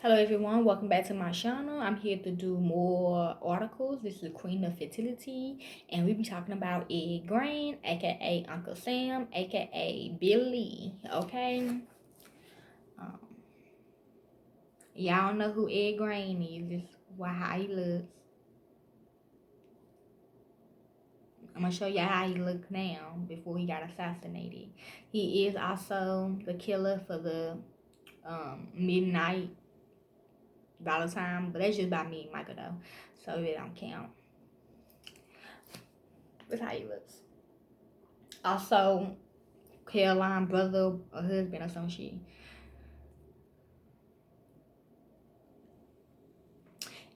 Hello everyone, welcome back to my channel. I'm here to do more articles. This is Queen of Fertility, and we'll be talking about Ed Grain, aka Uncle Sam, aka Billy. Okay, um, y'all know who Ed Grain is. This how he looks. I'm gonna show y'all how he looked now before he got assassinated. He is also the killer for the midnight dollar time, but that's just by me and Michael though, so it don't count. That's how he looks. Also, Caroline brother or husband or some shit.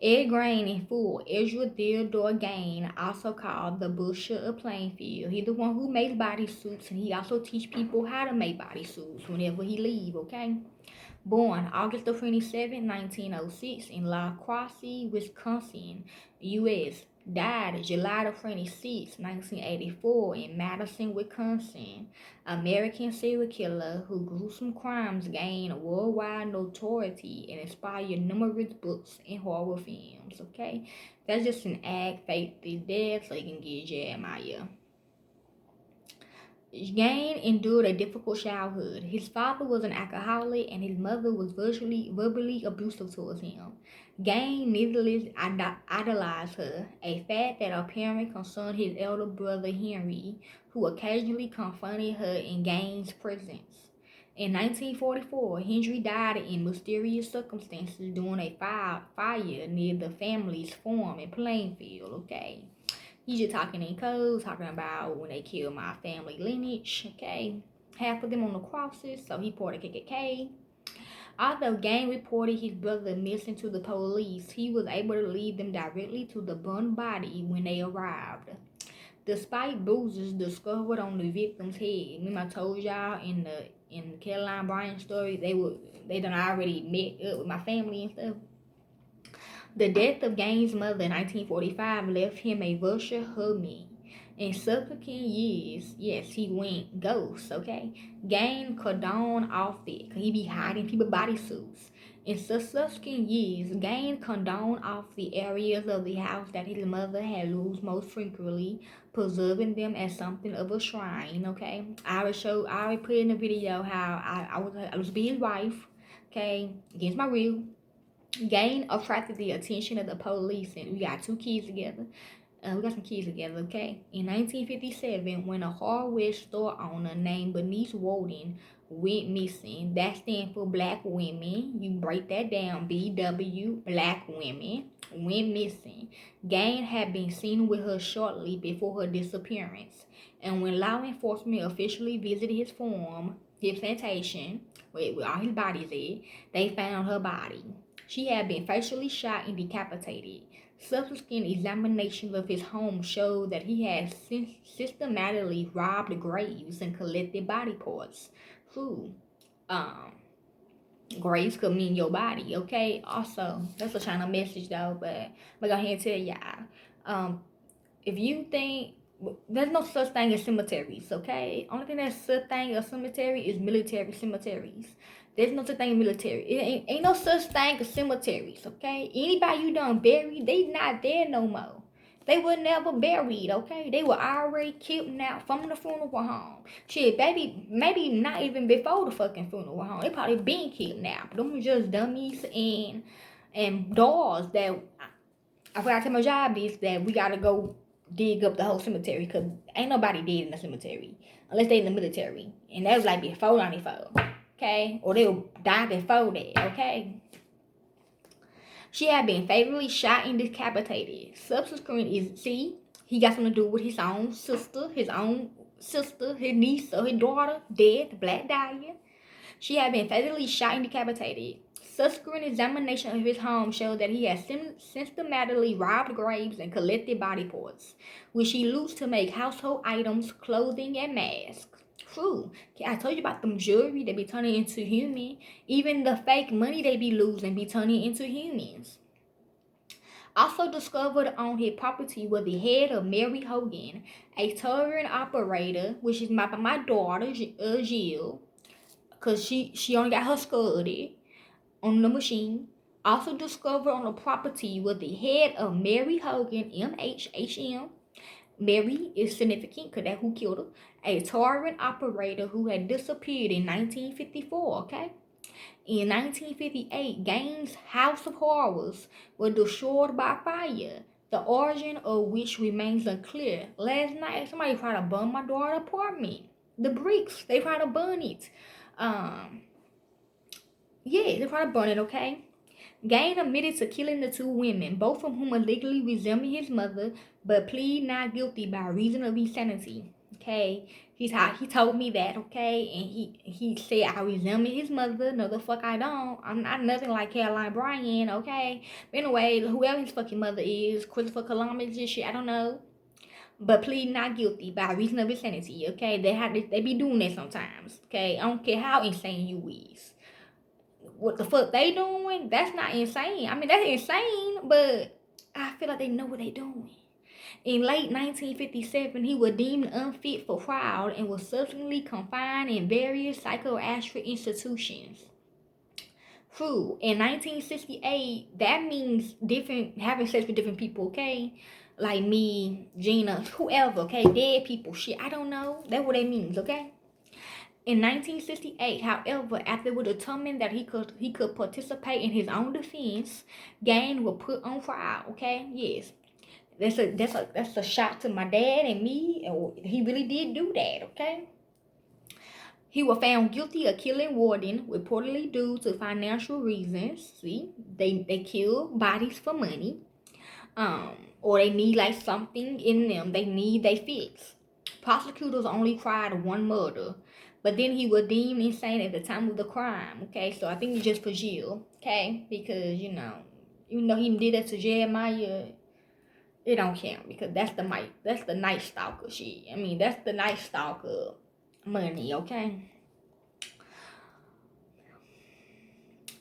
Ed Grain in full. Ezra Theodore Gein, also called the Butcher of Plainfield. He's the one who makes bodysuits, and he also teach people how to make bodysuits whenever he leave, okay? Born August 27, 1906 in La Crosse, Wisconsin, U.S. Died July 26, 1984 in Madison, Wisconsin. American serial killer whose gruesome crimes gained worldwide notoriety and inspired numerous books and horror films, okay? That's just an act, fake this death so you can get Jeremiah. Gein endured a difficult childhood. His father was an alcoholic and his mother was verbally abusive towards him. Gein nevertheless idolized her, a fact that apparently concerned his elder brother Henry, who occasionally confronted her in Gein's presence. In 1944, Henry died in mysterious circumstances during a fire near the family's farm in Plainfield, okay? He's just talking in code, talking about when they killed my family lineage, okay? Half of them on the crosses, so he poured a KKK. Although Gein reported his brother missing to the police, he was able to lead them directly to the burned body when they arrived. Despite bruises discovered on the victim's head, remember I told y'all in the Caroline Bryant story, they done already met up with my family and stuff. The death of Gein's mother in 1945 left him a virtual hermit. In subsequent years, yes, he went ghost, okay? Gein condoned off it, because he be hiding people bodysuits. In subsequent years, Gein condoned off the areas of the house that his mother had used most frequently, preserving them as something of a shrine, okay? I already put in the video how I was be his wife, okay, against my will. Gein attracted the attention of the police, and we got two kids together. We got some kids together, okay? In 1957, when a hardware store owner named Bernice Walden went missing, that stands for Black Women. You break that down, BW, Black Women, went missing. Gein had been seen with her shortly before her disappearance. And when law enforcement officially visited his farm, his plantation, where all his bodies at, they found her body. She had been facially shot and decapitated. Subsequent examinations of his home showed that he had systematically robbed graves and collected body parts. Who? Graves could mean your body, okay? Also, that's a China message though, but I'm gonna go ahead and tell y'all. If you think there's no such thing as cemeteries, okay? Only thing that's such thing as cemetery is military cemeteries. There's no such thing as military. It ain't no such thing as cemeteries, okay? Anybody you done buried, they not there no more. They were never buried, okay? They were already kidnapped from the funeral home. Shit, baby, maybe not even before the fucking funeral home. They probably been kidnapped. Them were just dummies and dolls that I forgot to tell my job is that we gotta go dig up the whole cemetery because ain't nobody dead in the cemetery unless they in the military, and that was like before 94, okay, or they'll die before that, okay. She had been fatally shot and decapitated. Subsequent is he got something to do with his own sister, his niece or his daughter dead, Black Dahlia. She had been fatally shot and decapitated. Subsequent examination of his home showed that he had systematically robbed graves and collected body parts, which he used to make household items, clothing, and masks. True. I told you about them jewelry they be turning into human. Even the fake money they be losing be turning into humans. Also discovered on his property was the head of Mary Hogan, a touring operator, which is my daughter, Jill, because she only got her skull on the machine. Also discovered on the property was the head of Mary Hogan, MHHM. Mary is significant because that's who killed her. A touring operator who had disappeared in 1954, okay? In 1958, Gein's House of Horrors was destroyed by fire, the origin of which remains unclear. Last night, somebody tried to burn my daughter's apartment. The bricks, they tried to burn it. Yeah, they tried to burn it, okay? Gein admitted to killing the two women, both of whom allegedly resembled his mother, but pleaded not guilty by reason of insanity. Okay, he told me that. Okay, and he said I resemble his mother. No, the fuck I don't. I'm not nothing like Caroline Bryan. Okay, but anyway, whoever his fucking mother is, Christopher Columbus and shit, I don't know. But plead not guilty by reason of insanity. Okay, they be doing that sometimes. Okay, I don't care how insane you is. What the fuck they doing? That's not insane. I mean, that's insane, but I feel like they know what they doing. In late 1957, he was deemed unfit for trial and was subsequently confined in various psychiatric institutions. True. In 1968, that means having sex with different people, okay? Like me, Gina, whoever, okay? Dead people, shit, I don't know. That's what it means, okay? In 1968, however, after it was determined that he could participate in his own defense, Gein was put on trial. Okay, yes, that's a shot to my dad and me. And he really did do that. Okay, he was found guilty of killing Warden, reportedly due to financial reasons. See, they kill bodies for money, or they need like something in them. They fix. Prosecutors only tried one murder. But then he was deemed insane at the time of the crime, okay? So I think it's just for jail, okay? Because, even though he did that to Jeremiah, it don't count because that's the night stalker shit. I mean, that's the night stalker money, okay?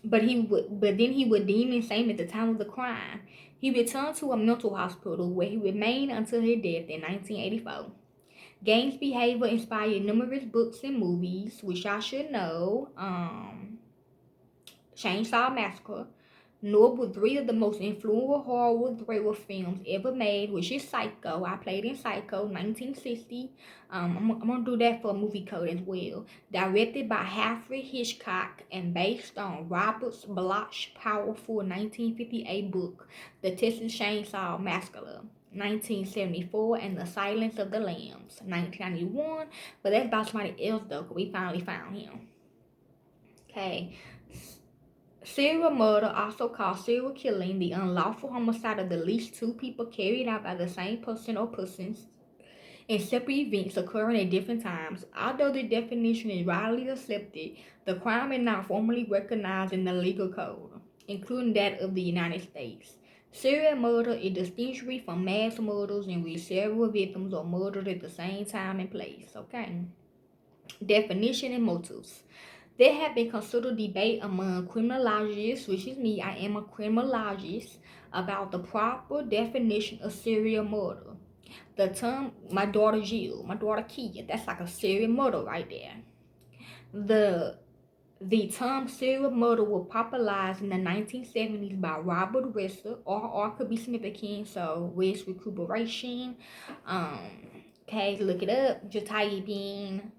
But then he was deemed insane at the time of the crime. He returned to a mental hospital where he remained until his death in 1984. Gein's behavior inspired numerous books and movies, which I should know. Chainsaw Massacre, nor were three of the most influential horror thriller films ever made, which is Psycho. I played in Psycho, 1960. I'm gonna do that for a movie code as well. Directed by Alfred Hitchcock and based on Robert Bloch's powerful 1958 book, The Texas Chainsaw Massacre. 1974 and The Silence of the Lambs, 1991. But that's about somebody else though, we finally found him. Okay. Serial murder, also called serial killing, the unlawful homicide of the least two people carried out by the same person or persons in separate events occurring at different times. Although the definition is widely accepted, the crime is not formally recognized in the legal code, including that of the United States. Serial murder is distinguished from mass murders in which several victims are murdered at the same time and place. Okay. Definition and motives. There have been considerable debate among criminologists, which is me, I am a criminologist, about the proper definition of serial murder. The term, my daughter Jill, my daughter Kia, that's like a serial murder right there. The term serial murder was popularized in the 1970s by Robert Risser. R could be significant, so risk recuperation. Okay, look it up. Just type in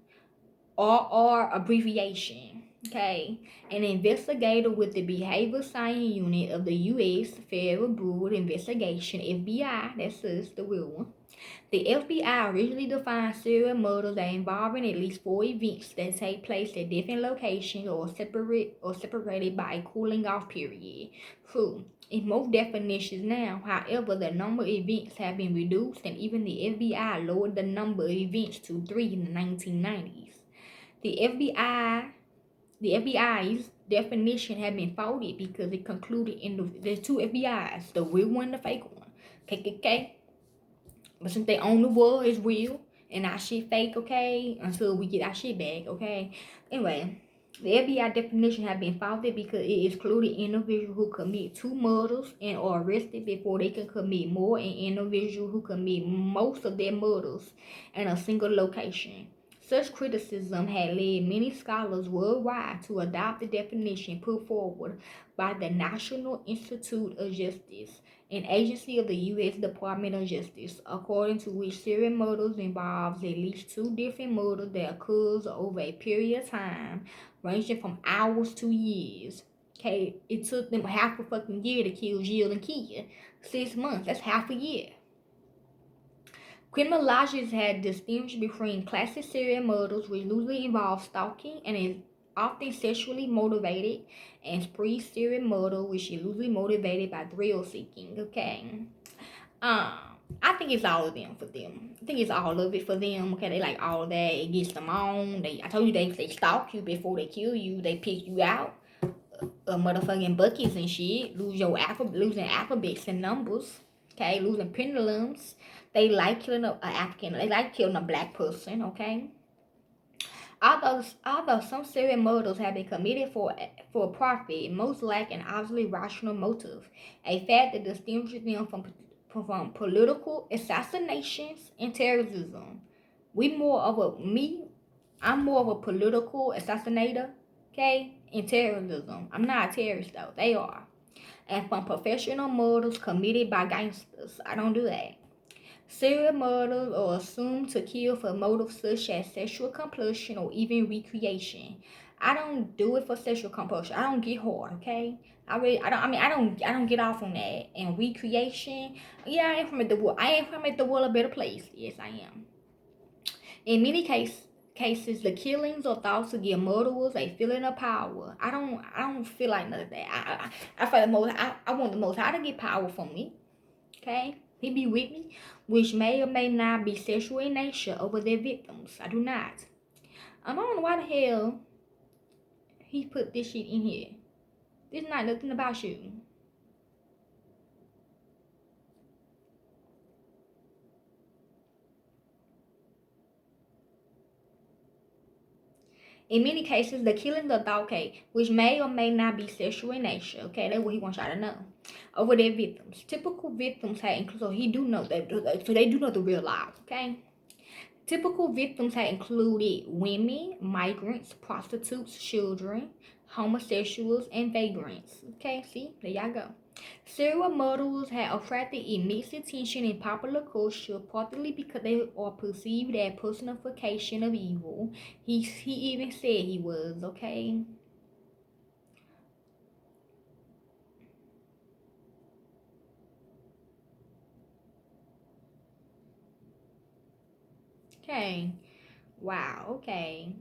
RR abbreviation. Okay, an investigator with the Behavioral Science Unit of the U.S. Federal Bureau of Investigation, FBI, that's us, the real one. The FBI originally defined serial murders as involving at least 4 events that take place at different locations or separated by a cooling off period. True. In most definitions now, however, the number of events have been reduced and even the FBI lowered the number of events to 3 in the 1990s. The FBI's definition had been faulted because it concluded there's 2 FBI's, the real one and the fake one. KKK. But since they own the world, it's real, and our shit fake, okay? Until we get our shit back, okay? Anyway, the FBI definition has been faulted because it excluded individuals who commit 2 murders and are arrested before they can commit more, and individuals who commit most of their murders in a single location. Such criticism had led many scholars worldwide to adopt the definition put forward by the National Institute of Justice, an agency of the U.S. Department of Justice, according to which serial murders involves at least two different murders that occurs over a period of time ranging from hours to years. Okay, it took them half a fucking year to kill Jill and Kia. 6 months, that's half a year. Criminologists had distinguished between classic serial murders, which usually involve stalking and is often sexually motivated, and spree serial murder, which is usually motivated by thrill seeking. Okay, um, I think it's all of them for them. I think it's all of it for them. Okay, they like all of that. It gets them on. I told you they stalk you before they kill you. They pick you out, motherfucking buckets and shit. Losing alphabets and numbers. Okay, losing pendulums. They like killing an African. They like killing a black person. Okay. Although some serial murders have been committed for profit, most lack an obviously rational motive, a fact that distinguishes them from political assassinations and terrorism. I'm more of a political assassinator, okay, and terrorism. I'm not a terrorist though. They are. And from professional murders committed by gangsters. I don't do that. Serial murders are assumed to kill for motives such as sexual compulsion or even recreation. I don't do it for sexual compulsion. I don't get hard, okay? I don't get off on that. And recreation, yeah, I am from the world. I am from the world a better place. Yes, I am. In many cases, the killings are thought to give murderers a feeling of power. I don't feel like none of that. I feel the most. I want the most high to get power from me. Okay, he be with me, which may or may not be sexual in nature over their victims. I do not. I don't know why the hell he put this shit in here. This is not nothing about you. In many cases, the killings of thought, okay, which may or may not be sexual in nature, okay, that's what he wants y'all to know, over their victims. Typical victims had included, so he do know that, so they do know the real lives, okay? Typical victims had included women, migrants, prostitutes, children, homosexuals, and vagrants. Okay, see, there y'all go. Serial murderers had attracted immense attention in popular culture, partly because they are perceived as personification of evil. He even said he was, okay? Okay. Wow, okay.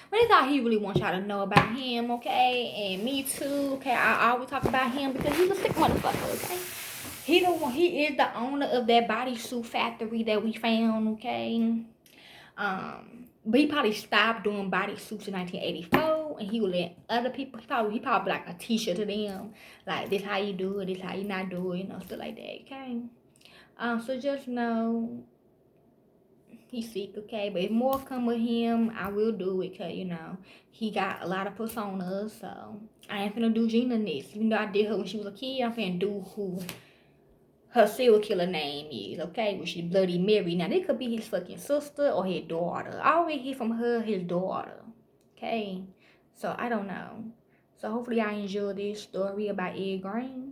But that's all he really wants y'all to know about him, okay? And me too, okay? I always talk about him because he's a sick motherfucker, okay? He is the owner of that bodysuit factory that we found, okay? But he probably stopped doing bodysuits in 1984, and he would let other people. He probably like a teacher to them, like this how you do it, this how you not do it, stuff like that. Okay. So just know he's sick, okay? But if more come with him, I will do it, cause he got a lot of personas. So I ain't finna do Gina next. Even though I did her when she was a kid, I'm finna do who her serial killer name is, okay? Which is Bloody Mary. Now, it could be his fucking sister or his daughter. I always hear from her, his daughter, okay? So, I don't know. So, hopefully, I enjoy this story about Ed Gein.